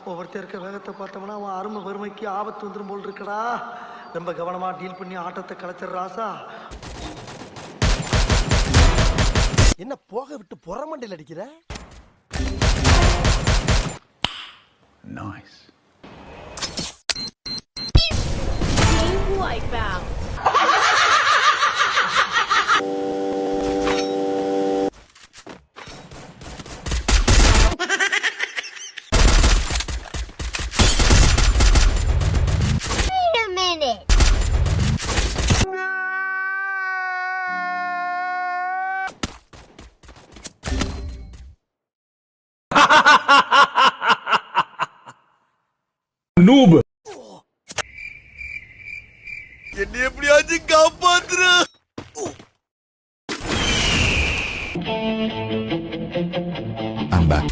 ஒவ்வொருத்தர் இருக்க வேகத்தை பார்த்தோம்னா அவன் அருமை வறுமைக்கு ஆபத்து வந்துடும் போல் இருக்கடா. ரொம்ப கவனமா டீல் பண்ணி ஆட்டத்தை கலைச்சிடுறாசா. என்ன போக விட்டு புறமண்டையில் அடிக்கிற? Nice. Wipeout. Wait a minute. Noob. என்ன எப்படியாச்சும் காப்பாத்துற. I'm back.